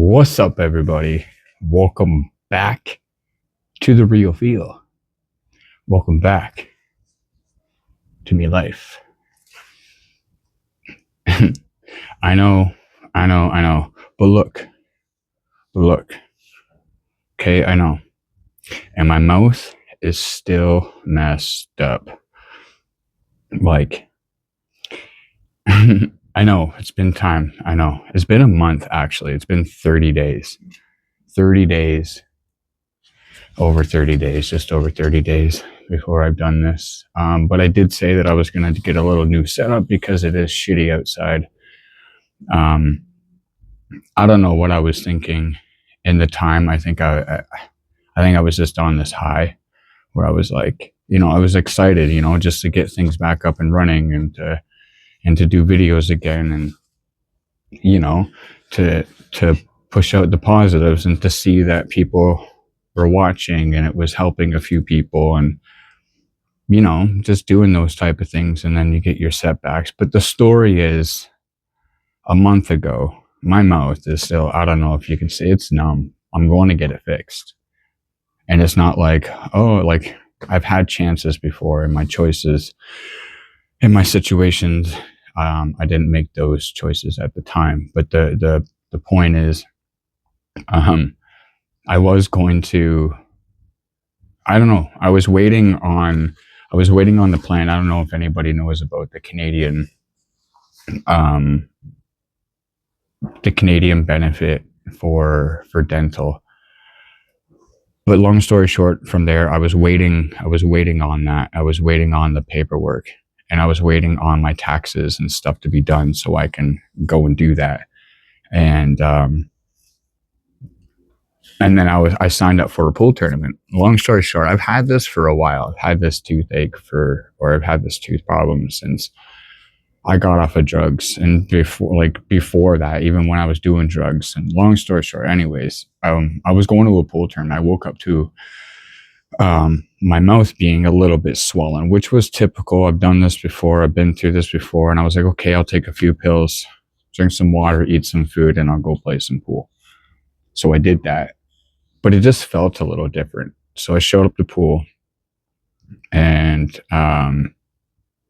What's up, everybody? Welcome back to the real Feal. Welcome back to me life. I know. But look. Okay, I know. And my mouth is still messed up. Like, I know, it's been time. I know. It's been a month, actually. It's been 30 days. 30 days. Over 30 days. Just over 30 days before I've done this. But I did say that I was going to get a little new setup because it is shitty outside. I don't know what I was thinking in the time. I think I was just on this high where I was like, I was excited, just to get things back up and running and to do videos again and, to push out the positives and to see that people were watching and it was helping a few people and, just doing those type of things. And then you get your setbacks. But the story is a month ago, my mouth is still, I don't know if you can see, it's numb. I'm going to get it fixed. And it's not like, I've had chances before in my choices, in my situations. I didn't make those choices at the time. But the point is, I was going to, I don't know, I was waiting on the plan. I don't know if anybody knows about the Canadian benefit for dental. But long story short, from there, I was waiting on that. I was waiting on the paperwork and I was waiting on my taxes and stuff to be done so I can go and do that. And then I signed up for a pool tournament. Long story short, I've had this for a while. I've had this toothache I've had this tooth problem since I got off of drugs. And before that, even when I was doing drugs. And long story short, anyways, I was going to a pool tournament. I woke up to my mouth being a little bit swollen, which was typical. I've done this before. I've been through this before. And I was like, okay, I'll take a few pills, drink some water, eat some food, and I'll go play some pool. So I did that. But it just felt a little different. So I showed up to pool and,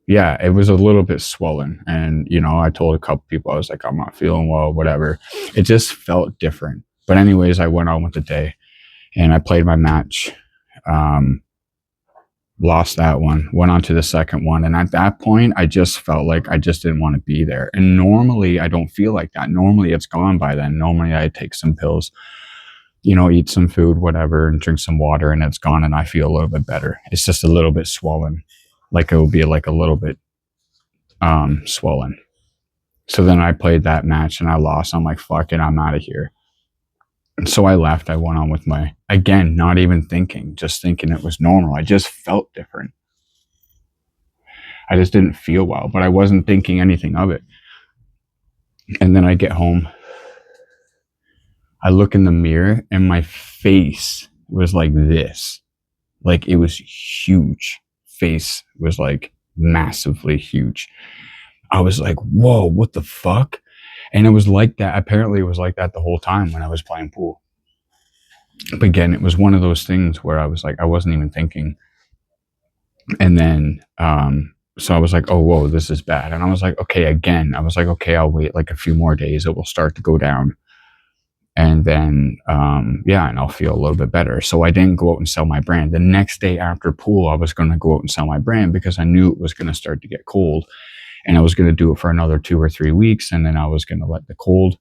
it was a little bit swollen. And, I told a couple people, I was like, I'm not feeling well, whatever. It just felt different. But anyways, I went on with the day and I played my match, lost that one, went on to the second one. And at that point, I just felt like I just didn't want to be there. And normally I don't feel like that. Normally it's gone by then. Normally I take some pills, eat some food, whatever, and drink some water, and it's gone, and I feel a little bit better. It's just a little bit swollen. Like it will be like a little bit swollen. So then I played that match, and I lost. I'm like, fuck it, I'm out of here. And so I left. I went on with again, not even thinking, just thinking it was normal. I just felt different. I just didn't feel well, but I wasn't thinking anything of it. And then I get home. I look in the mirror and my face was like this. Like it was huge. Face was like massively huge. I was like, whoa, what the fuck? And it was like that. Apparently it was like that the whole time when I was playing pool. But again, it was one of those things where I was like, I wasn't even thinking. And then, so I was like, oh, whoa, this is bad. And I was like, okay, again, I'll wait like a few more days. It will start to go down. And then, and I'll feel a little bit better. So I didn't go out and sell my brand. The next day after pool, I was going to go out and sell my brand because I knew it was going to start to get cold. And I was going to do it for another 2 or 3 weeks. And then I was going to let the cold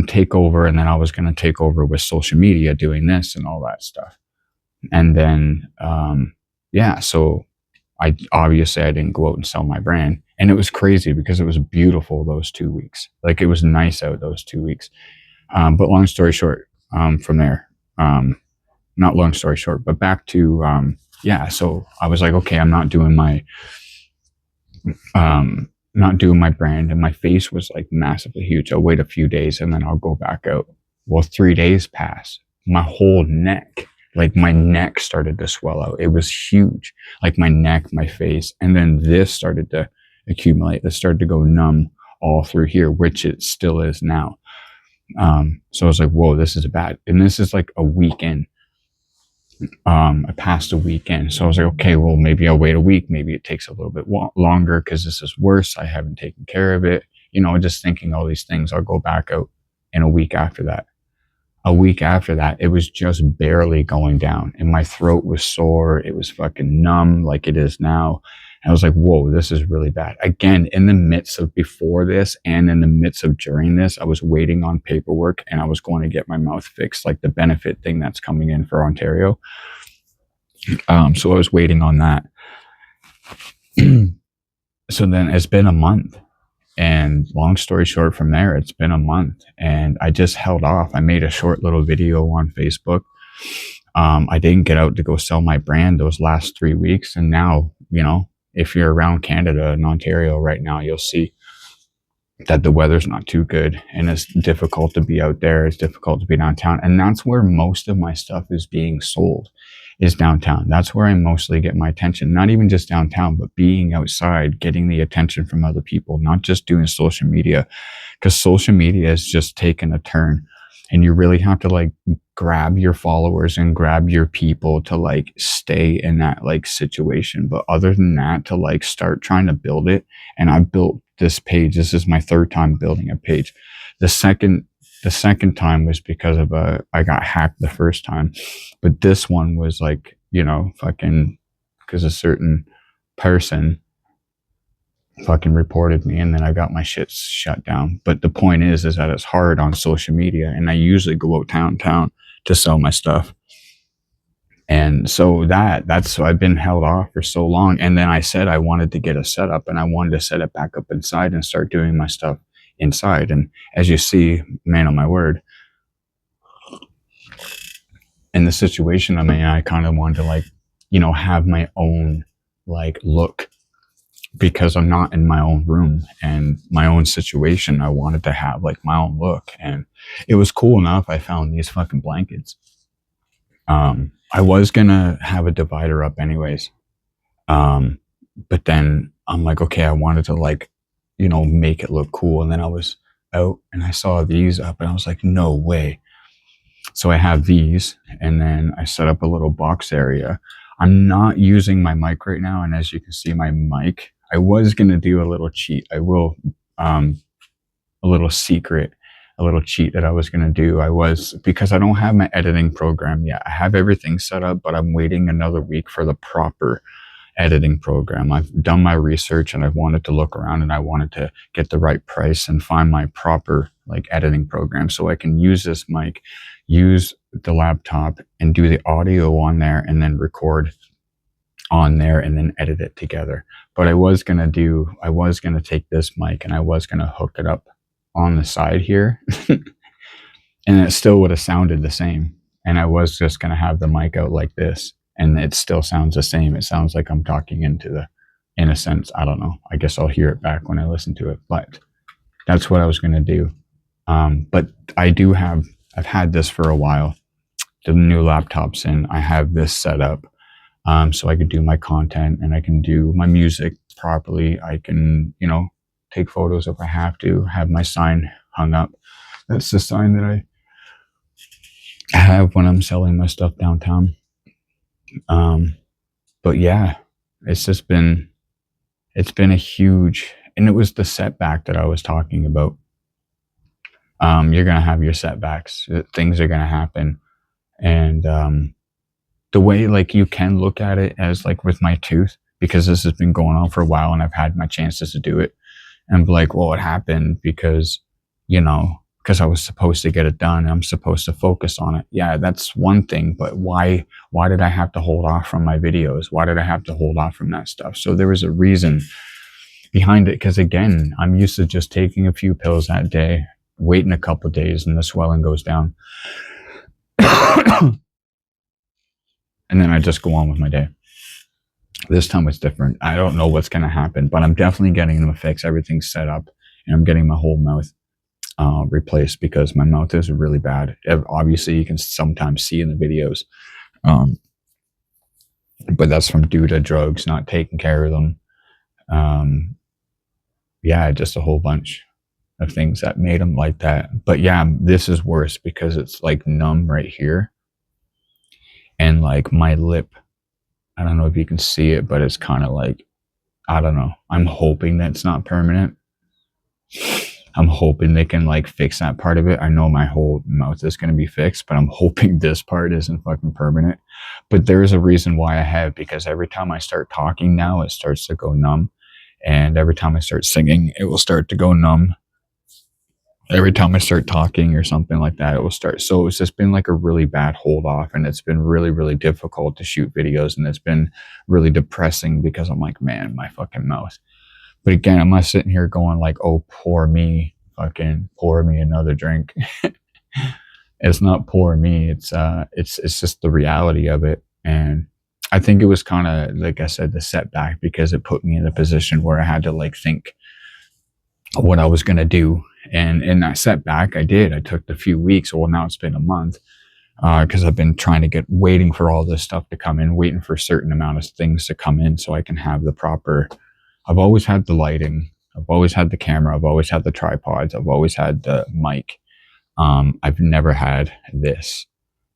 take over. And then I was going to take over with social media, doing this and all that stuff. And then, so I didn't go out and sell my brand. And it was crazy because it was beautiful those 2 weeks. Like it was nice out those 2 weeks. But long story short, from there, not long story short, but back to, so I was like, okay, I'm not doing my brand, and my face was like massively huge. I'll wait a few days and then I'll go back out. Well, 3 days pass. My whole neck, like my neck started to swell out. It was huge, like my neck, my face. And then this started to accumulate. This started to go numb all through here, which it still is now. So I was like, whoa, this is bad. And this is like a weekend. I passed a weekend. So I was like, okay, well, maybe I'll wait a week. Maybe it takes a little bit longer because this is worse. I haven't taken care of it. Just thinking all these things. I'll go back out in a week after that. A week after that, it was just barely going down. And my throat was sore. It was fucking numb like it is now. And I was like, whoa, this is really bad. Again, in the midst of before this and in the midst of during this, I was waiting on paperwork and I was going to get my mouth fixed, like the benefit thing that's coming in for Ontario. So I was waiting on that. So then it's been a month. And long story short, from there, it's been a month and I just held off. I made a short little video on Facebook. I didn't get out to go sell my brand those last 3 weeks. And now, if you're around Canada and Ontario right now, you'll see that the weather's not too good and it's difficult to be out there. It's difficult to be downtown. And that's where most of my stuff is being sold, is downtown. That's where I mostly get my attention. Not even just downtown, but being outside, getting the attention from other people, not just doing social media, because social media has just taken a turn and you really have to like grab your followers and grab your people to like stay in that like situation. But other than that, to like start trying to build it. And I built this page. This is my third time building a page. The second time was because of I got hacked the first time, but this one was like, fucking, because a certain person fucking reported me and then I got my shit shut down. But the point is that it's hard on social media and I usually go out downtown to sell my stuff. And so that's I've been held off for so long. And then I said I wanted to get a setup and I wanted to set it back up inside and start doing my stuff inside. And as you see, man on my word, in the situation I'm in, I kind of wanted to like, have my own like look, because I'm not in my own room and my own situation. I wanted to have like my own look. And it was cool enough. I found these fucking blankets. I was gonna have a divider up anyways. But then I'm like, okay, I wanted to like, make it look cool. And then I was out and I saw these up and I was like, no way. So I have these and then I set up a little box area. I'm not using my mic right now. And as you can see, my mic, I was going to do a little cheat. I will, a little secret, a little cheat that I was going to do. Because I don't have my editing program yet. I have everything set up, but I'm waiting another week for the proper editing program. I've done my research and I wanted to look around and I wanted to get the right price and find my proper like editing program so I can use this mic, use the laptop and do the audio on there and then record on there and then edit it together. But I was going to take this mic and I was going to hook it up on the side here and it still would have sounded the same. And I was just going to have the mic out like this and it still sounds the same. It sounds like I'm talking in a sense, I don't know. I guess I'll hear it back when I listen to it, but that's what I was going to do. But I've had this for a while. The new laptop's in, I have this set up. So I could do my content and I can do my music properly. I can, take photos if I have my sign hung up. That's the sign that I have when I'm selling my stuff downtown. But yeah, it's been a huge, and it was the setback that I was talking about. You're going to have your setbacks. Things are going to happen. And, the way like you can look at it as like with my tooth, because this has been going on for a while and I've had my chances to do it and be like, well, it happened because, because I was supposed to get it done. I'm supposed to focus on it. Yeah, that's one thing, but why did I have to hold off from my videos? Why did I have to hold off from that stuff? So there was a reason behind it. Cause again, I'm used to just taking a few pills that day, waiting a couple of days and the swelling goes down. And then I just go on with my day. This time it's different. I don't know what's going to happen, but I'm definitely getting them fixed. Everything's set up and I'm getting my whole mouth replaced because my mouth is really bad. Obviously, you can sometimes see in the videos. But that's from due to drugs, not taking care of them. Yeah, just a whole bunch of things that made him like that. But yeah, this is worse because it's like numb right here. And like my lip, I don't know if you can see it, but it's kind of like, I don't know. I'm hoping that's not permanent. I'm hoping they can like fix that part of it. I know my whole mouth is going to be fixed, but I'm hoping this part isn't fucking permanent. But there's a reason why I have, because every time I start talking now, it starts to go numb. And every time I start singing, it will start to go numb. Every time I start talking or something like that, it will start. So it's just been like a really bad hold off, and it's been really, really difficult to shoot videos. And it's been really depressing because I'm like, man, my fucking mouth. But again, I'm not sitting here going like, oh, pour me, fucking pour me another drink. It's not pour me. It's just the reality of it. And I think it was kind of, like I said, the setback, because it put me in a position where I had to like think what I was going to do. And in that setback, I took the few weeks. Well, now it's been a month, because I've been waiting for all this stuff to come in, waiting for a certain amount of things to come in so I can have the proper. I've always had the lighting. I've always had the camera. I've always had the tripods. I've always had the mic. I've never had this.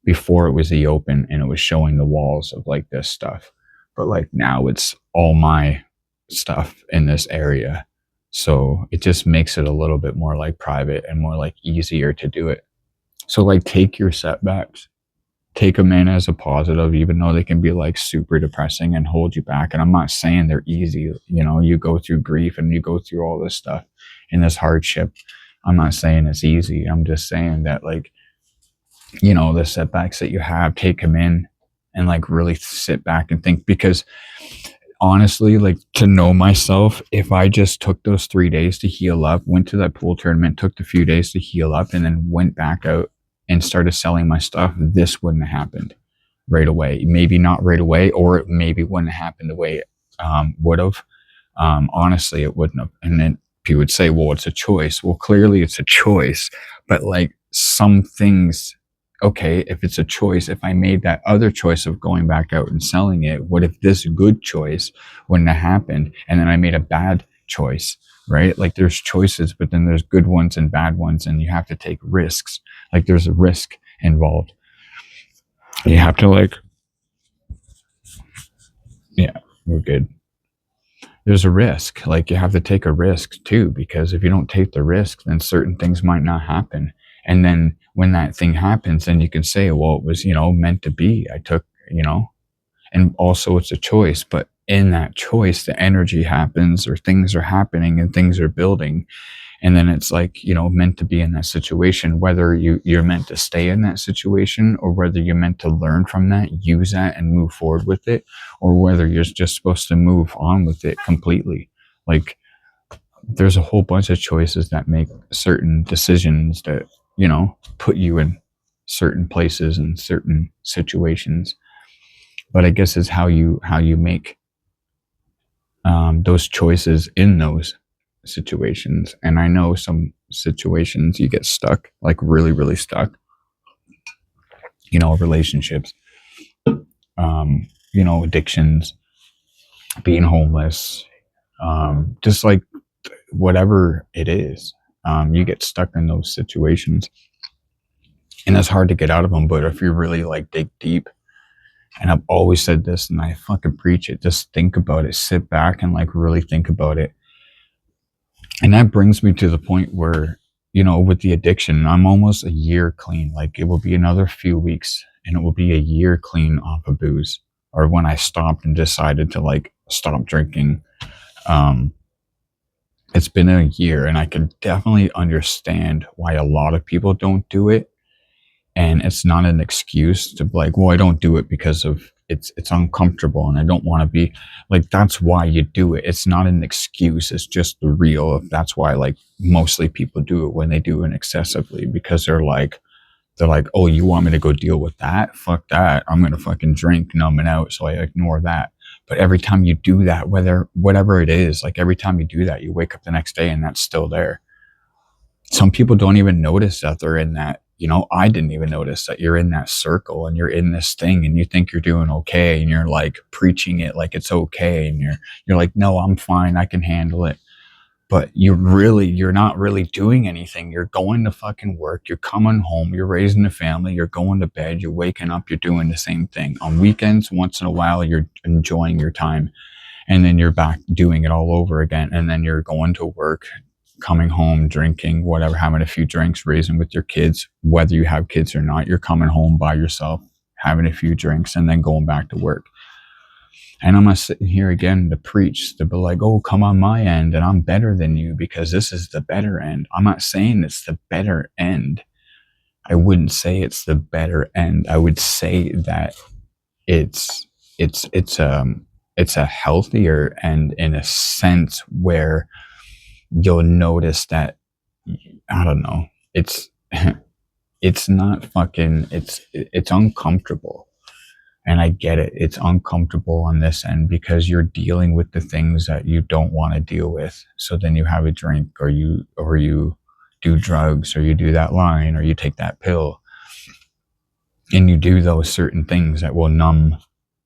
Before, it was the open and it was showing the walls of like this stuff. But like now it's all my stuff in this area. So it just makes it a little bit more like private and more like easier to do it. So like take your setbacks, take them in as a positive, even though they can be like super depressing and hold you back. And I'm not saying they're easy. You know, you go through grief and you go through all this stuff and this hardship. I'm not saying it's easy. I'm just saying that, like, you know, the setbacks that you have, take them in and like really sit back and think. Because honestly, like, to know myself, if I just took those 3 days to heal up, went to that pool tournament, took the few days to heal up, and then went back out and started selling my stuff, this wouldn't have happened right away. Maybe not right away, or it maybe wouldn't have happened the way it would have. Honestly, it wouldn't have. And then people would say, well, it's a choice. Well, clearly it's a choice, but like some things, okay, if it's a choice, if I made that other choice of going back out and selling it, what if this good choice wouldn't have happened? And then I made a bad choice, right? Like, there's choices, but then there's good ones and bad ones, and you have to take risks. Like, there's a risk involved. You have to, like, yeah, we're good. There's a risk. Like, you have to take a risk too, because if you don't take the risk, then certain things might not happen. And then when that thing happens, then you can say, well, it was, you know, meant to be. I took, you know, and also it's a choice. But in that choice, the energy happens, or things are happening and things are building. And then it's like, you know, meant to be in that situation, whether you're meant to stay in that situation, or whether you're meant to learn from that, use that and move forward with it, or whether you're just supposed to move on with it completely. Like, there's a whole bunch of choices that make certain decisions that, you know, put you in certain places and certain situations. But I guess it's how you make those choices in those situations. And I know some situations you get stuck, like really, really stuck. You know, relationships, you know, addictions, being homeless, just like whatever it is, you get stuck in those situations. And it's hard to get out of them. But if you really like dig deep, and I've always said this and I fucking preach it, just think about it, sit back and like really think about it. And that brings me to the point where, you know, with the addiction, I'm almost a year clean. Like, it will be another few weeks and it will be a year clean off of booze, or when I stopped and decided to like stop drinking. It's been a year, and I can definitely understand why a lot of people don't do it. And it's not an excuse to be like, well, I don't do it because of it's uncomfortable and I don't want to be like, that's why you do it. It's not an excuse. It's just the real. That's why, like, mostly people do it when they do it excessively, because they're like, oh, you want me to go deal with that? Fuck that. I'm going to fucking drink, numb it out. So I ignore that. But every time you do that, whatever it is, like every time you do that, you wake up the next day and that's still there. Some people don't even notice that they're in that. You know, I didn't even notice that you're in that circle and you're in this thing and you think you're doing okay and you're like preaching it like it's okay. And you're like, no, I'm fine. I can handle it. but you're not really doing anything. You're going to fucking work, you're coming home, you're raising a family, you're going to bed, you're waking up, you're doing the same thing. On weekends, once in a while, you're enjoying your time, and then you're back doing it all over again. And then you're going to work, coming home, drinking, whatever, having a few drinks, raising with your kids, whether you have kids or not. You're coming home by yourself, having a few drinks, and then going back to work. And I'm not sitting here again to preach, to be like, oh, come on my end and I'm better than you because this is the better end. I'm not saying it's the better end. I wouldn't say it's the better end. I would say that it's a healthier end, in a sense where you'll notice that, I don't know, it's not fucking, it's uncomfortable. And I get it. It's uncomfortable on this end because you're dealing with the things that you don't want to deal with. So then you have a drink, or you do drugs, or you do that line, or you take that pill, and you do those certain things that will numb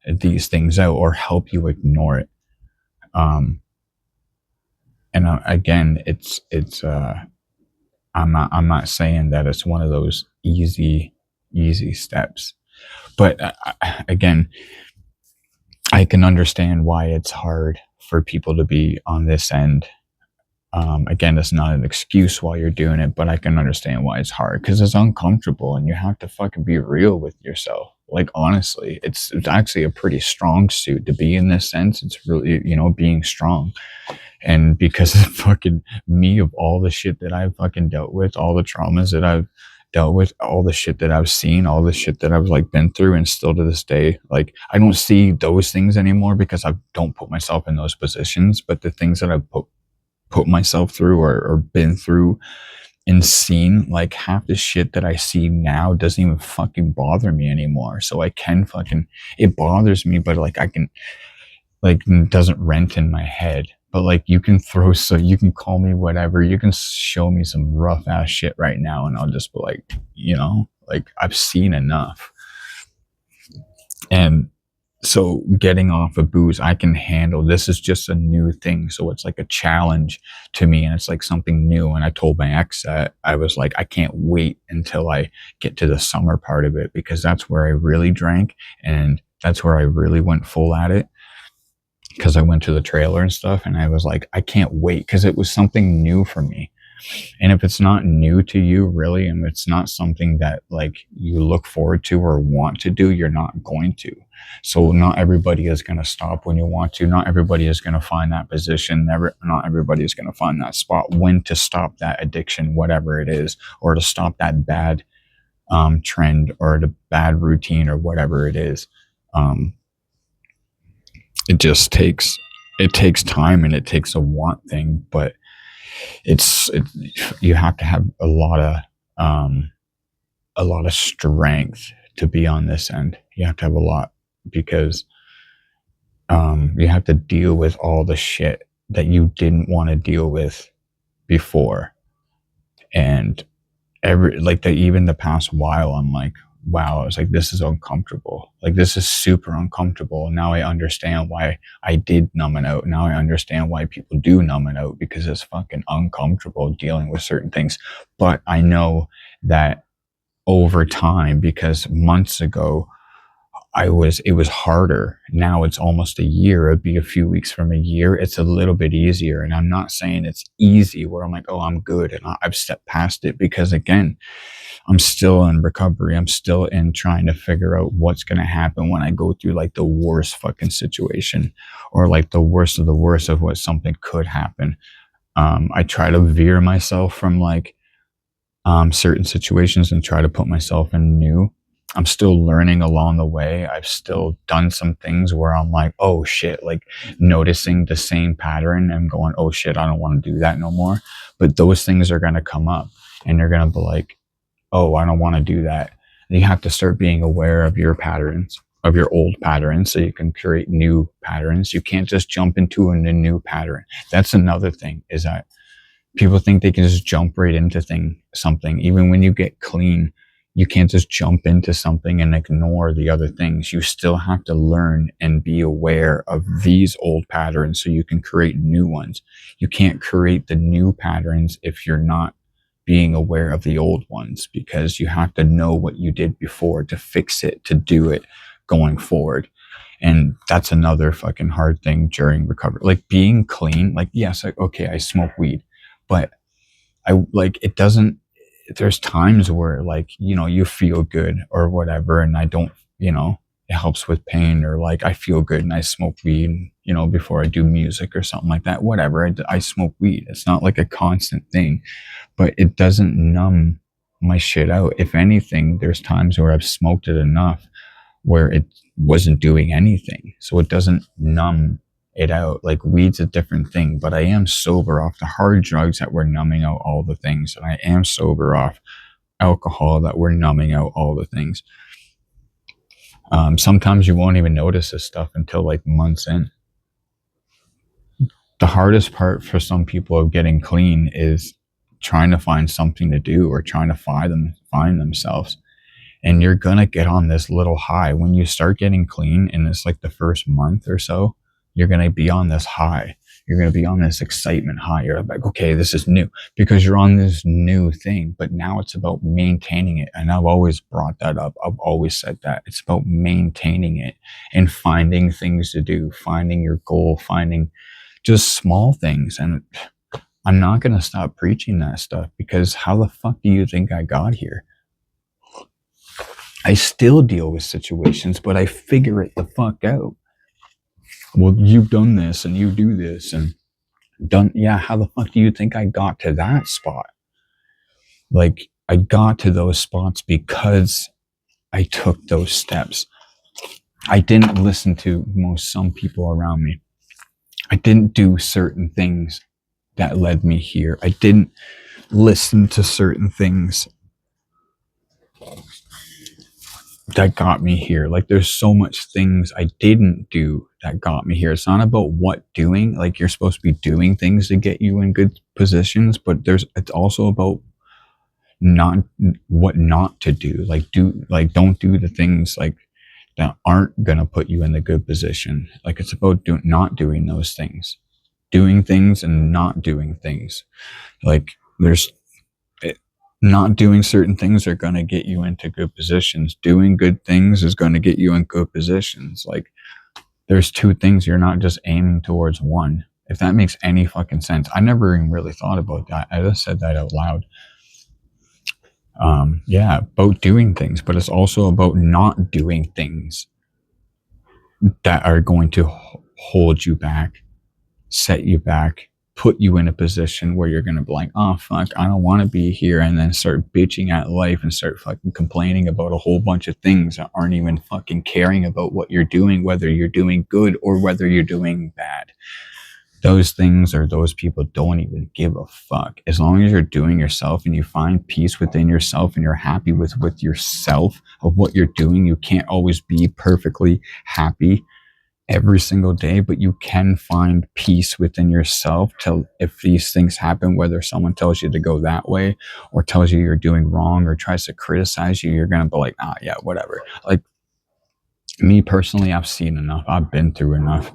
these things out or help you ignore it. Again, I'm not saying that it's one of those easy steps. But again, I can understand why it's hard for people to be on this end. Again, it's not an excuse while you're doing it, but I can understand why it's hard, because it's uncomfortable and you have to fucking be real with yourself. Like, honestly, it's actually a pretty strong suit to be in this sense. It's really, being strong. And because of fucking me, of all the shit that I've fucking dealt with, all the traumas that I've dealt with, all the shit that I've seen, all the shit that I've like been through, and still to this day, like, I don't see those things anymore because I don't put myself in those positions. But the things that I've put myself through, or been through and seen, like, half the shit that I see now doesn't even fucking bother me anymore. So I can fucking, it bothers me, but like I can, like, it doesn't rent in my head. But like, you can call me whatever, you can show me some rough ass shit right now, and I'll just be like, like, I've seen enough. And so getting off of booze, I can handle. This is just a new thing, so it's like a challenge to me, and it's like something new. And I told my ex that I was like, I can't wait until I get to the summer part of it, because that's where I really drank, and that's where I really went full at it. Because I went to the trailer and stuff, and I was like, I can't wait, because it was something new for me. And if it's not new to you, really, and it's not something that like you look forward to or want to do, you're not going to. So not everybody is going to stop when you want to. Not everybody is going to find that position. Not everybody is going to find that spot when to stop that addiction, whatever it is, or to stop that bad trend, or the bad routine, or whatever it is. It just takes time, and it takes a want thing, but you have to have a lot of strength to be on this end. You have to have a lot, because you have to deal with all the shit that you didn't want to deal with before. And even the past while, I'm like, wow, I was like, this is uncomfortable. Like, this is super uncomfortable. Now I understand why I did numb it out. Now I understand why people do numb it out, because it's fucking uncomfortable dealing with certain things. But I know that over time, because months ago, it was harder. Now it's almost a year. It'd be a few weeks from a year. It's a little bit easier. And I'm not saying it's easy where I'm like, oh, I'm good, and I've stepped past it, because again, I'm still in recovery. I'm still in trying to figure out what's going to happen when I go through like the worst fucking situation, or like the worst of the worst of what something could happen. I try to veer myself from like certain situations and try to put myself in new. I'm still learning along the way. I've still done some things where I'm like, oh shit, like noticing the same pattern and going, oh shit, I don't want to do that no more. But those things are going to come up, and you're going to be like, oh, I don't want to do that. And you have to start being aware of your patterns, of your old patterns, so you can create new patterns. You can't just jump into a new pattern. That's another thing, is that people think they can just jump right into something. Even when you get clean, You can't just jump into something and ignore the other things. You still have to learn and be aware of these old patterns so you can create new ones. You can't create the new patterns if you're not being aware of the old ones, because you have to know what you did before to fix it, to do it going forward. And that's another fucking hard thing during recovery. Like being clean, like, yes, like, okay, I smoke weed, but I like, it doesn't, there's times where, like, you know, you feel good or whatever, and I don't, you know, it helps with pain, or like I feel good and I smoke weed, you know, before I do music or something like that, whatever. I smoke weed. It's not like a constant thing, but it doesn't numb my shit out. If anything, there's times where I've smoked it enough where it wasn't doing anything. So it doesn't numb it out. Like weed's a different thing, but I am sober off the hard drugs that were numbing out all the things. And I am sober off alcohol that were numbing out all the things. Sometimes you won't even notice this stuff until like months in. The hardest part for some people of getting clean is trying to find something to do, or trying to find themselves. And you're gonna get on this little high when you start getting clean, and it's like the first month or so, you're gonna be on this high. You're gonna be on this excitement high. You're like, okay, this is new, because you're on this new thing. But now it's about maintaining it. And I've always brought that up. I've always said that it's about maintaining it and finding things to do, finding your goal, finding just small things. And I'm not gonna stop preaching that stuff, because how the fuck do you think I got here? I still deal with situations, but I figure it the fuck out. Well, you've done this and you do this and done. Yeah, how the fuck do you think I got to that spot? Like, I got to those spots because I took those steps. I didn't listen to some people around me. I didn't do certain things that led me here. I didn't listen to certain things that got me here. Like, there's so much things I didn't do that got me here. It's not about what doing. Like, you're supposed to be doing things to get you in good positions, but it's also about what not to do. Don't do the things like that aren't gonna put you in the good position. Like, it's about not doing those things, doing things and not doing things. Like, not doing certain things are going to get you into good positions. Doing good things is going to get you in good positions. Like, there's two things. You're not just aiming towards one. If that makes any fucking sense. I never even really thought about that. I just said that out loud. Yeah, about doing things, but it's also about not doing things that are going to hold you back, set you back, put you in a position where you're going to be like, oh, fuck, I don't want to be here. And then start bitching at life and start fucking complaining about a whole bunch of things that aren't even fucking caring about what you're doing, whether you're doing good or whether you're doing bad. Those things, or those people, don't even give a fuck. As long as you're doing yourself and you find peace within yourself and you're happy with yourself of what you're doing. You can't always be perfectly happy every single day, but you can find peace within yourself till if these things happen, whether someone tells you to go that way or tells you you're doing wrong or tries to criticize you, you're going to be like, yeah, whatever. Like, me personally, I've seen enough. I've been through enough.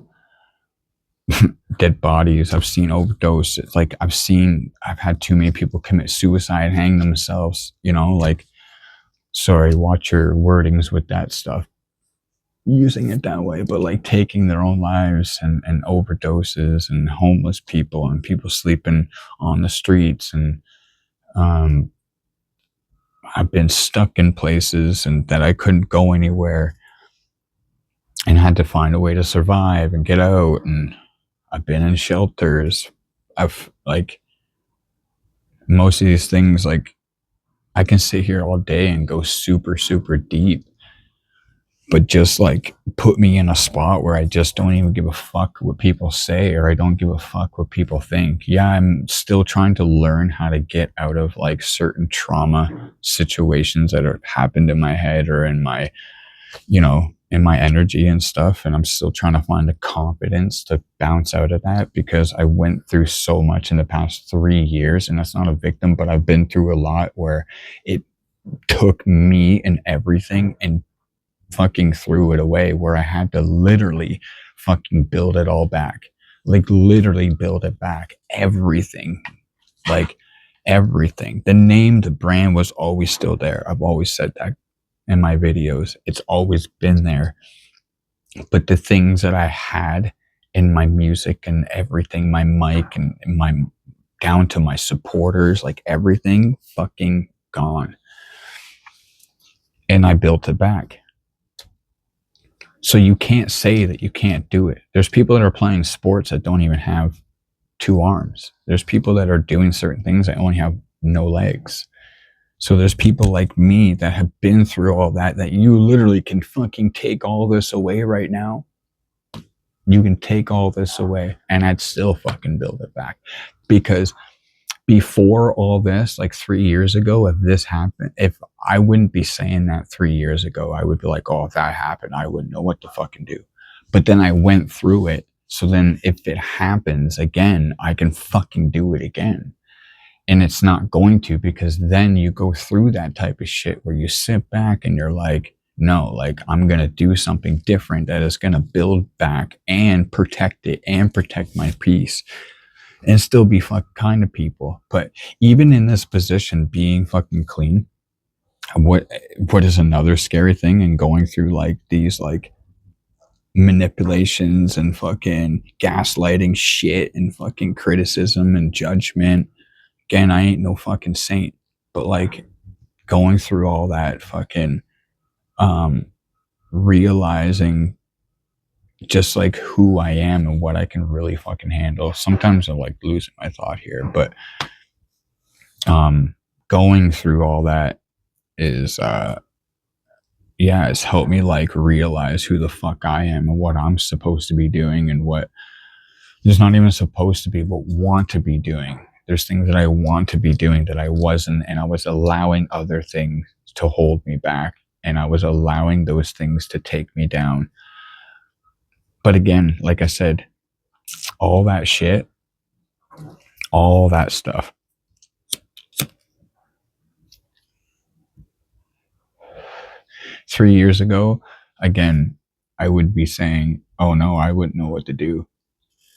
Dead bodies. I've seen overdoses. Like, I've had too many people commit suicide, hang themselves, you know, like, sorry, watch your wordings with that stuff, using it that way, but like taking their own lives, and overdoses, and homeless people, and people sleeping on the streets. And I've been stuck in places and that I couldn't go anywhere and had to find a way to survive and get out. And I've been in shelters. I've like, most of these things, like, I can sit here all day and go super, super deep, but just like put me in a spot where I just don't even give a fuck what people say, or I don't give a fuck what people think. Yeah, I'm still trying to learn how to get out of like certain trauma situations that have happened in my head or in my, you know, in my energy and stuff. And I'm still trying to find the confidence to bounce out of that, because I went through so much in the past 3 years, and that's not a victim, but I've been through a lot where it took me and everything and fucking threw it away, where I had to literally fucking build it all back. Like literally build it back. Everything. Like everything. The name, the brand was always still there. I've always said that in my videos. It's always been there. But the things that I had in my music and everything, my mic and my, down to my supporters, like everything fucking gone. And I built it back. So you can't say that you can't do it. There's people that are playing sports that don't even have two arms. There's people that are doing certain things that only have no legs. So there's people like me that have been through all that, that you literally can fucking take all this away right now. You can take all this away and I'd still fucking build it back. Because before all this, like 3 years ago, if this happened, if I wouldn't be saying that 3 years ago, I would be like, oh, if that happened, I wouldn't know what to fucking do. But then I went through it. So then if it happens again, I can fucking do it again. And it's not going to, because then you go through that type of shit where you sit back and you're like, no, like I'm going to do something different that is going to build back and protect it and protect my peace. And still be fucking kind to people. But even in this position, being fucking clean, what is another scary thing, and going through like these like manipulations and fucking gaslighting shit and fucking criticism and judgment. Again, I ain't no fucking saint, but like going through all that fucking realizing just like who I am and what I can really fucking handle. Sometimes I'm like losing my thought here, but going through all that is it's helped me like realize who the fuck I am and what I'm supposed to be doing, and what there's not even supposed to be, but want to be doing. There's things that I want to be doing that I wasn't, and I was allowing other things to hold me back, and I was allowing those things to take me down. But again, like I said, all that shit, all that stuff, three years ago, again, I would be saying, oh no, I wouldn't know what to do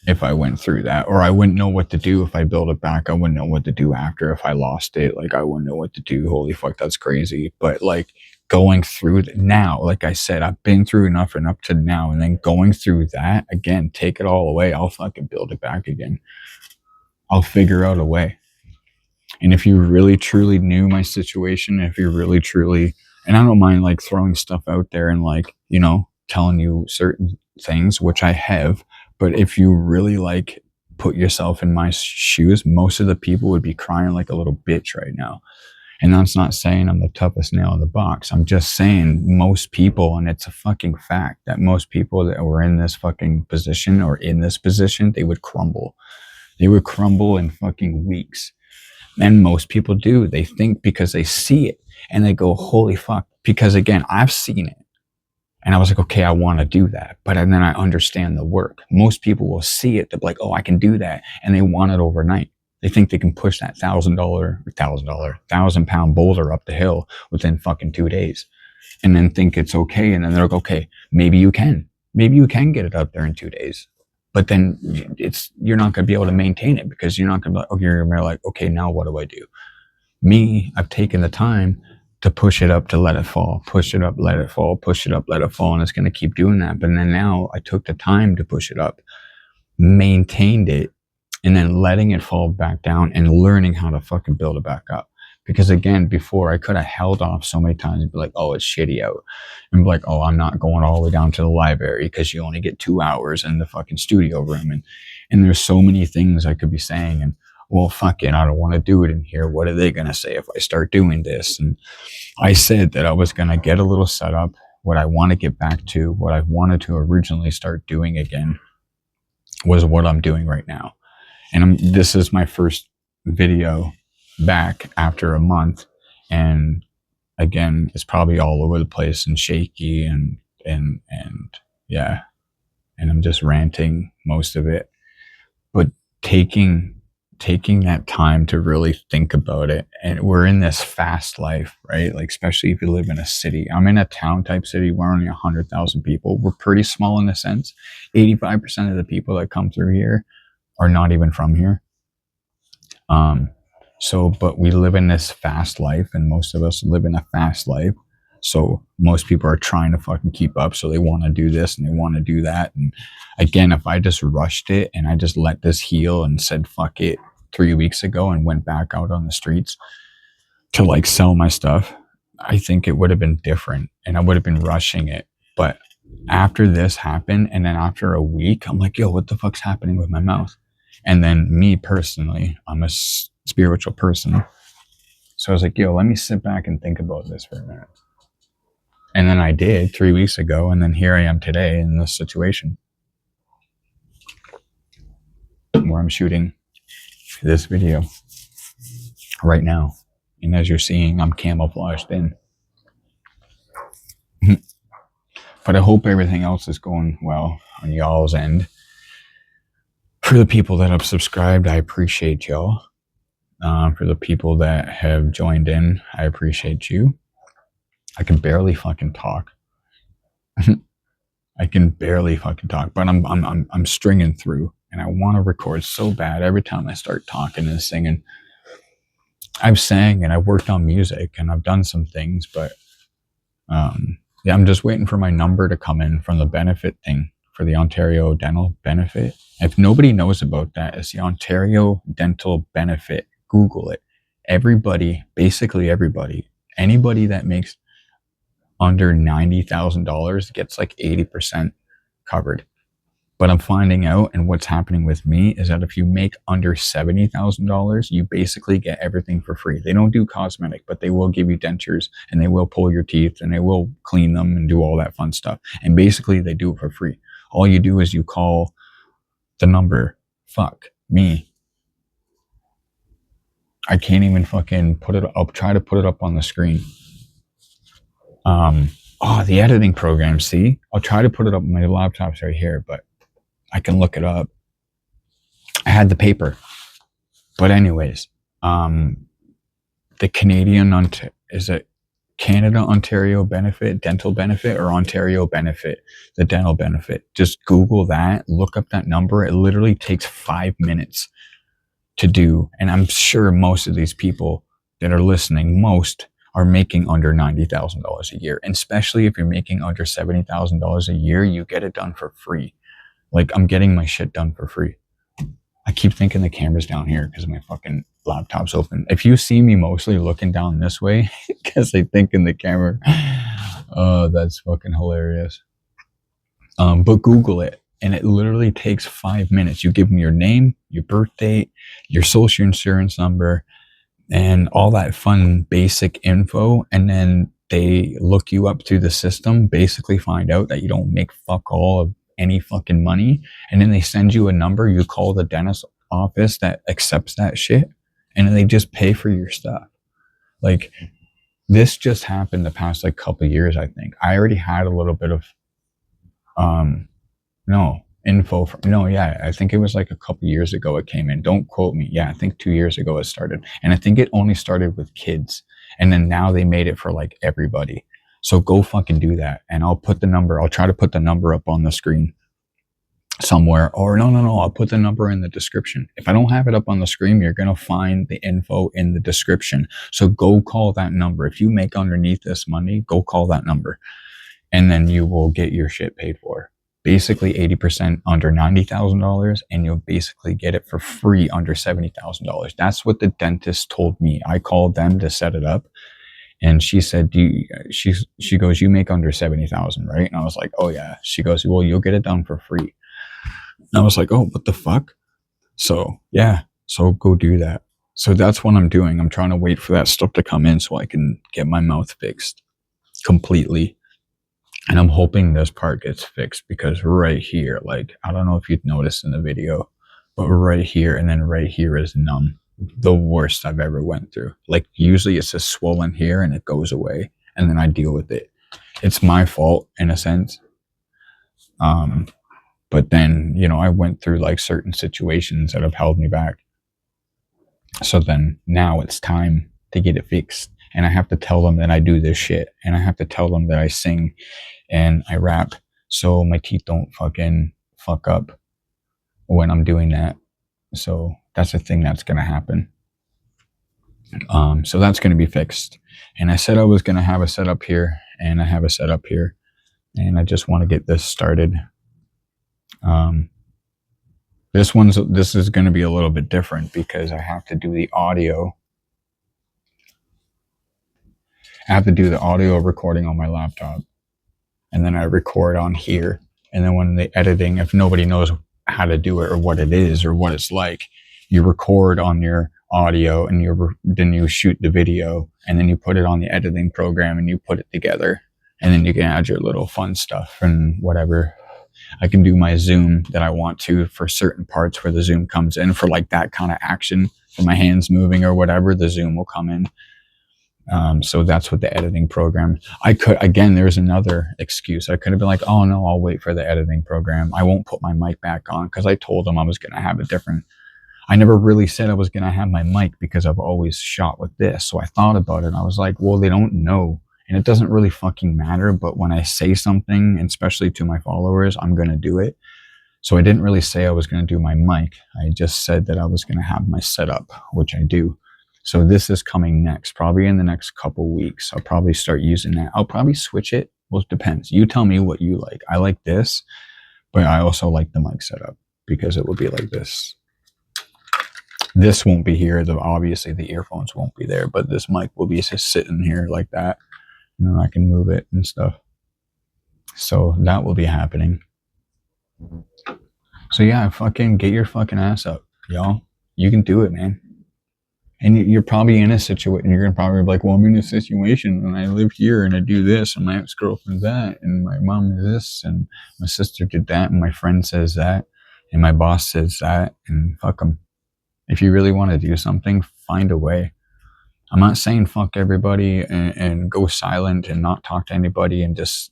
if I went through that, or I wouldn't know what to do if I built it back. I wouldn't know what to do after if I lost it. Like I wouldn't know what to do. Holy fuck, that's crazy. But like going through now, like I said, I've been through enough and up to now, and then going through that again, take it all away. I'll fucking build it back again. I'll figure out a way. And if you really truly knew my situation, if you really truly, and I don't mind like throwing stuff out there and like, you know, telling you certain things, which I have, but if you really like put yourself in my shoes, most of the people would be crying like a little bitch right now. And that's not saying I'm the toughest nail in the box. I'm just saying most people, and it's a fucking fact, that most people that were in this fucking position or in this position, they would crumble. They would crumble in fucking weeks. And most people do. They think because they see it and they go, holy fuck. Because again, I've seen it. And I was like, okay, I want to do that. But then I understand the work. Most people will see it. They're like, oh, I can do that. And they want it overnight. They think they can push that £1,000 boulder up the hill within fucking 2 days. And then think it's okay. And then they're like, okay, maybe you can. Maybe you can get it up there in 2 days. But then you're not going to be able to maintain it, because you're not going to be like, okay, you're going to be like, okay, now what do I do? Me, I've taken the time to push it up, to let it fall, push it up, let it fall, push it up, let it fall. And it's going to keep doing that. But then now I took the time to push it up, maintained it, and then letting it fall back down and learning how to fucking build it back up. Because again, before I could have held off so many times and be like, oh, it's shitty out. And be like, oh, I'm not going all the way down to the library because you only get 2 hours in the fucking studio room. And there's so many things I could be saying. And well, fuck it, I don't want to do it in here. What are they going to say if I start doing this? And I said that I was going to get a little set up, what I want to get back to, what I wanted to originally start doing again was what I'm doing right now. And this is my first video back after a month, and again, it's probably all over the place and shaky and yeah, and I'm just ranting most of it. But taking taking that time to really think about it. And we're in this fast life, right? Like, especially if you live in a city. I'm in a town type city. We're only 100,000 people. We're pretty small in a sense. 85% of the people that come through here are not even from here. But we live in this fast life, and most of us live in a fast life. So most people are trying to fucking keep up. So they want to do this and they want to do that. And again, if I just rushed it and I just let this heal and said, fuck it 3 weeks ago and went back out on the streets to like sell my stuff, I think it would have been different and I would have been rushing it. But after this happened, and then after a week, I'm like, yo, what the fuck's happening with my mouth? And then me personally, I'm a spiritual person. So I was like, yo, let me sit back and think about this for a minute. And then I did 3 weeks ago. And then here I am today in this situation where I'm shooting this video right now. And as you're seeing, I'm camouflaged in. But I hope everything else is going well on y'all's end. For the people that have subscribed, I appreciate y'all. For the people that have joined in, I appreciate you. I can barely fucking talk. I can barely fucking talk, but I'm stringing through, and I want to record so bad. Every time I start talking and singing, I've sang and I've worked on music and I've done some things, but yeah, I'm just waiting for my number to come in from the benefit thing for the Ontario dental benefit. If nobody knows about that, it's the Ontario dental benefit. Google it. Everybody, basically everybody, anybody that makes under $90,000 gets like 80% covered. But I'm finding out, and what's happening with me is that if you make under $70,000, you basically get everything for free. They don't do cosmetic, but they will give you dentures and they will pull your teeth and they will clean them and do all that fun stuff. And basically they do it for free. All you do is you call the number. Fuck me. I can't even fucking put it up. Try to put it up on the screen. The editing program, see? I'll try to put it up. My laptop's right here, but I can look it up. I had the paper. But anyways, the Canadian, is it Canada Ontario benefit, dental benefit, or Ontario benefit, the dental benefit? Just Google that, look up that number. It literally takes 5 minutes to do. And I'm sure most of these people that are listening, most are making under $90,000 a year. And especially if you're making under $70,000 a year, you get it done for free. Like, I'm getting my shit done for free. I keep thinking the camera's down here because my fucking laptop's open. If you see me mostly looking down this way, because I think in the camera, oh, that's fucking hilarious. But Google it, and it literally takes 5 minutes. You give them your name, your birth date, your social insurance number, and all that fun basic info, and then they look you up through the system, basically find out that you don't make fuck all of any fucking money, and then they send you a number. You call the dentist office that accepts that shit, and then they just pay for your stuff. Like, this just happened the past like couple of years. I think I already had a little bit of I think it was like a couple years ago it came in. Don't quote me. Yeah, I think 2 years ago it started, and I think it only started with kids, and then now they made it for like everybody. So go fucking do that, and I'll try to put the number up on the screen somewhere, or no, I'll put the number in the description. If I don't have it up on the screen, you're gonna find the info in the description. So go call that number. If you make underneath this money, go call that number, and then you will get your shit paid for. Basically 80% under $90,000, and you'll basically get it for free under $70,000. That's what the dentist told me. I called them to set it up, and she said, she goes, you make under 70,000, right? And I was like, oh yeah. She goes, well, you'll get it done for free. And I was like, oh, what the fuck? So yeah, so go do that. So that's what I'm doing. I'm trying to wait for that stuff to come in so I can get my mouth fixed completely. And I'm hoping this part gets fixed, because right here, like, I don't know if you'd noticed in the video, but right here and then right here is numb. The worst I've ever went through. Like, usually it's just swollen here and it goes away, and then I deal with it. It's my fault in a sense. But then, I went through like certain situations that have held me back. So then now it's time to get it fixed. And I have to tell them that I do this shit. And I have to tell them that I sing and I rap. So my teeth don't fucking fuck up when I'm doing that. So that's a thing that's going to happen. So that's going to be fixed. And I said I was going to have a setup here, and I have a setup here, and I just want to get this started. This is going to be a little bit different because I have to do the audio. I have to do the audio recording on my laptop, and then I record on here. And then when the editing, if nobody knows how to do it or what it is or what it's like, you record on your audio and then you shoot the video, and then you put it on the editing program and you put it together, and then you can add your little fun stuff and whatever. I can do my zoom that I want to for certain parts where the zoom comes in for like that kind of action, for my hands moving or whatever, the zoom will come in. So that's what the editing program. There's another excuse. I could have been like, oh no, I'll wait for the editing program. I won't put my mic back on because I told them I was going to have a different. I never really said I was going to have my mic because I've always shot with this. So I thought about it and I was like, well, they don't know. And it doesn't really fucking matter. But when I say something, and especially to my followers, I'm going to do it. So I didn't really say I was going to do my mic. I just said that I was going to have my setup, which I do. So this is coming next, probably in the next couple weeks. I'll probably start using that. I'll probably switch it. Well, it depends. You tell me what you like. I like this, but I also like the mic setup because it will be like this. This won't be here. Obviously, the earphones won't be there, but this mic will be just sitting here like that. And I can move it and stuff. So that will be happening. So yeah, fucking get your fucking ass up, y'all. You can do it, man. And you're probably in a situation, you're going to probably be like, well, I'm in a situation and I live here and I do this and my ex-girlfriend that and my mom is this and my sister did that and my friend says that and my boss says that, and fuck them. If you really want to do something, find a way. I'm not saying fuck everybody and go silent and not talk to anybody and just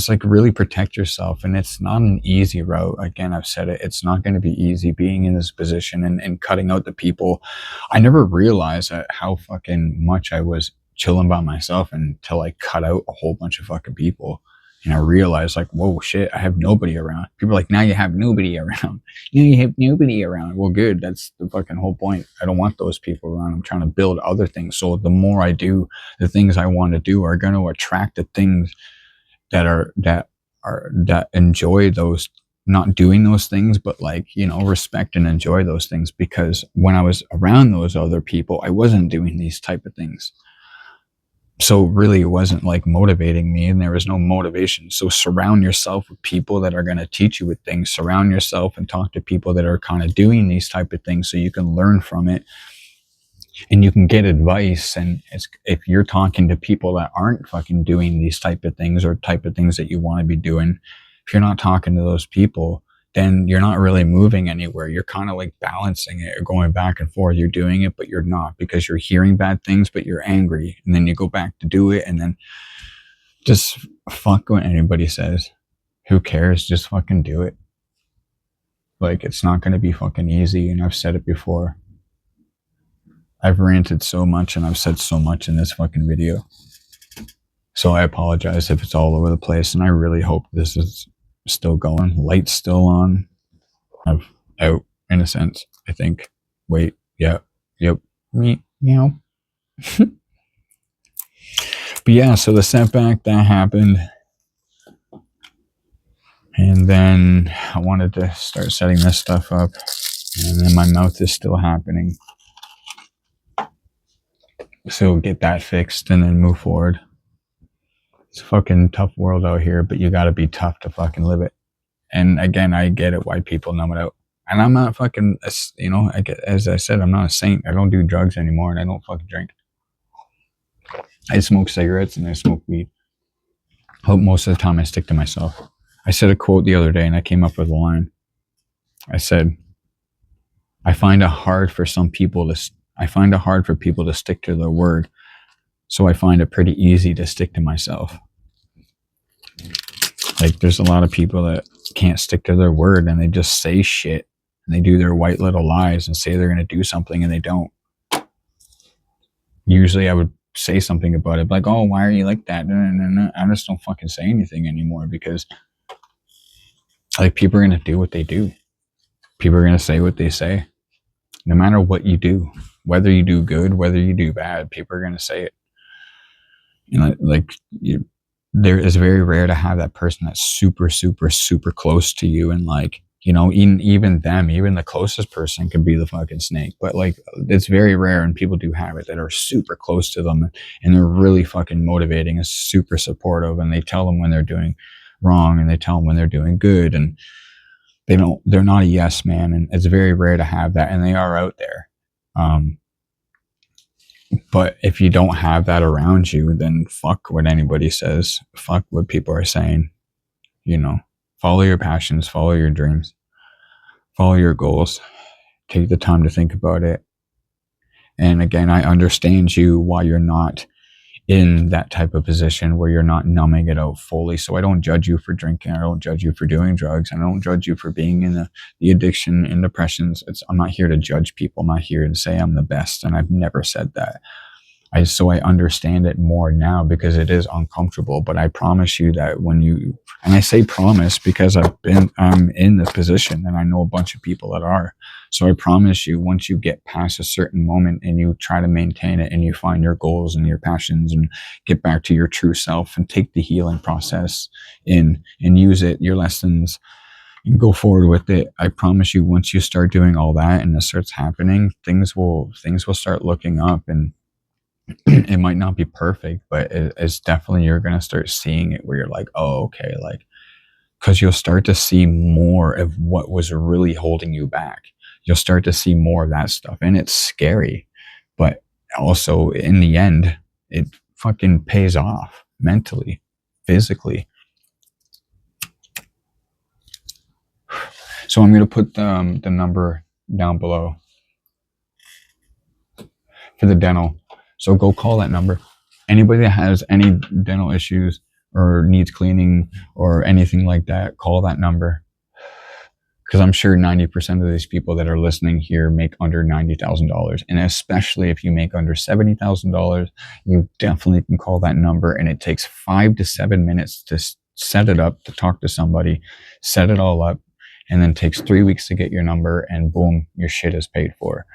like really protect yourself. And it's not an easy route. Again, I've said it, it's not going to be easy being in this position and cutting out the people. I never realized how fucking much I was chilling by myself until I cut out a whole bunch of fucking people. And I realized like, whoa, shit, I have nobody around. People are like, now you have nobody around. Now you have nobody around. Well, good. That's the fucking whole point. I don't want those people around. I'm trying to build other things. So the more I do, the things I want to do are going to attract the things that enjoy those, not doing those things, but like, respect and enjoy those things. Because when I was around those other people, I wasn't doing these type of things. So really it wasn't like motivating me, and there was no motivation. So surround yourself with people that are going to teach you with things. Surround yourself and talk to people that are kind of doing these type of things so you can learn from it and you can get advice. And if you're talking to people that aren't fucking doing these type of things or type of things that you want to be doing, if you're not talking to those people, then you're not really moving anywhere. You're kind of like balancing it or going back and forth. You're doing it, but you're not, because you're hearing bad things, but you're angry. And then you go back to do it. And then just fuck what anybody says. Who cares? Just fucking do it. Like, it's not going to be fucking easy. And I've said it before. I've ranted so much and I've said so much in this fucking video. So I apologize if it's all over the place. And I really hope this is still going. Light's still on. I'm out in a sense, I think. Wait, yeah, yep, meow. But yeah, so the setback that happened, and then I wanted to start setting this stuff up, and then my mouth is still happening. So get that fixed and then move forward. It's a fucking tough world out here, but you gotta be tough to fucking live it. And again, I get it why people numb it out. And I'm not fucking, as I said, I'm not a saint. I don't do drugs anymore and I don't fucking drink. I smoke cigarettes and I smoke weed. Hope most of the time I stick to myself. I said a quote the other day and I came up with a line. I said, I find it hard for people to stick to their word. So I find it pretty easy to stick to myself. Like, there's a lot of people that can't stick to their word and they just say shit. and they do their white little lies and say they're going to do something and they don't. Usually I would say something about it, like, oh, why are you like that? No. I just don't fucking say anything anymore, because like, people are going to do what they do. People are going to say what they say. No matter what you do, whether you do good, whether you do bad, people are going to say it. You know, like, there is very rare to have that person that's super, super, super close to you, and like, you know, even them, even the closest person can be the fucking snake. But like, it's very rare, and people do have it, that are super close to them, and they're really fucking motivating and super supportive, and they tell them when they're doing wrong, and they tell them when they're doing good, and they're not a yes man. And it's very rare to have that, and they are out there. But if you don't have that around you, then fuck what anybody says, fuck what people are saying. You know, follow your passions, follow your dreams, follow your goals. Take the time to think about it. And again, I understand you why you're not in that type of position where you're not numbing it out fully. So I don't judge you for drinking. I don't judge you for doing drugs. I don't judge you for being in the addiction and depressions. I'm not here to judge people. I'm not here to say I'm the best. And I've never said that. So I understand it more now, because it is uncomfortable. But I promise you that and I say promise because I'm in this position, and I know a bunch of people that are. So I promise you, once you get past a certain moment and you try to maintain it, and you find your goals and your passions and get back to your true self, and take the healing process in and use it, your lessons, and go forward with it. I promise you, once you start doing all that and it starts happening, things will start looking up. And it might not be perfect, but it's definitely, you're going to start seeing it where you're like, oh, okay, like, because you'll start to see more of what was really holding you back. You'll start to see more of that stuff, and it's scary, but also in the end, it fucking pays off mentally, physically. So I'm going to put the number down below for the dental. So go call that number. Anybody that has any dental issues or needs cleaning or anything like that, call that number. Because I'm sure 90% of these people that are listening here make under $90,000. And especially if you make under $70,000, you definitely can call that number. And it takes 5 to 7 minutes to set it up, to talk to somebody, set it all up, and then takes 3 weeks to get your number, and boom, your shit is paid for.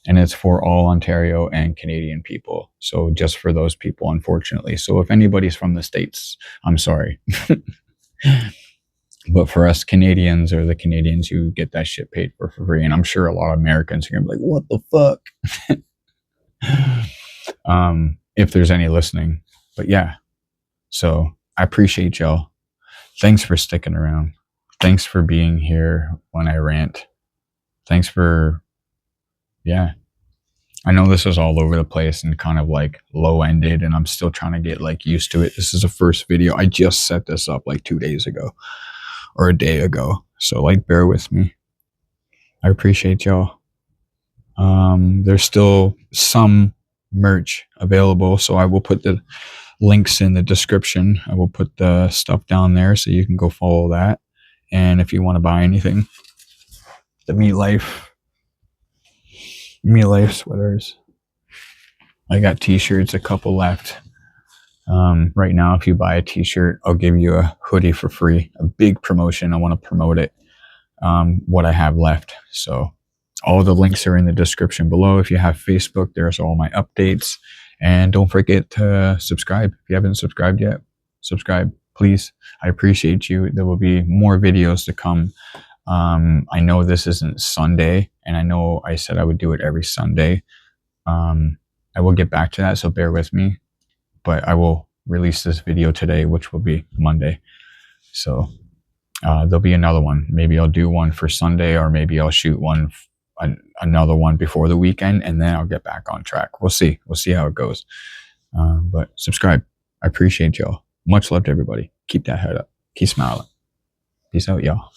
And it's for all Ontario and Canadian people. So just for those people, unfortunately. So if anybody's from the States, I'm sorry. But for us Canadians, or the Canadians, you get that shit paid for free. And I'm sure a lot of Americans are going to be like, what the fuck? If there's any listening. But yeah. So I appreciate y'all. Thanks for sticking around. Thanks for being here when I rant. Thanks for... yeah, I know this is all over the place and kind of like low-ended, and I'm still trying to get like used to it. This is the first video. I just set this up like 2 days ago or a day ago. So like, bear with me. I appreciate y'all. There's still some merch available, so I will put the links in the description. I will put the stuff down there so you can go follow that. And if you want to buy anything, the Me Life sweaters. I got t-shirts, a couple left. Right now, if you buy a t-shirt, I'll give you a hoodie for free. A big promotion. I want to promote it. What I have left. So all the links are in the description below. If you have Facebook, there's all my updates. And don't forget to subscribe. If you haven't subscribed yet, subscribe, please. I appreciate you. There will be more videos to come. I know this isn't Sunday, and I know I said I would do it every Sunday. I will get back to that, so bear with me. But I will release this video today, which will be Monday. So there'll be another one. Maybe I'll do one for Sunday, or maybe I'll shoot another one before the weekend, and then I'll get back on track. We'll see. We'll see how it goes. But subscribe. I appreciate y'all. Much love to everybody. Keep that head up. Keep smiling. Peace out, y'all.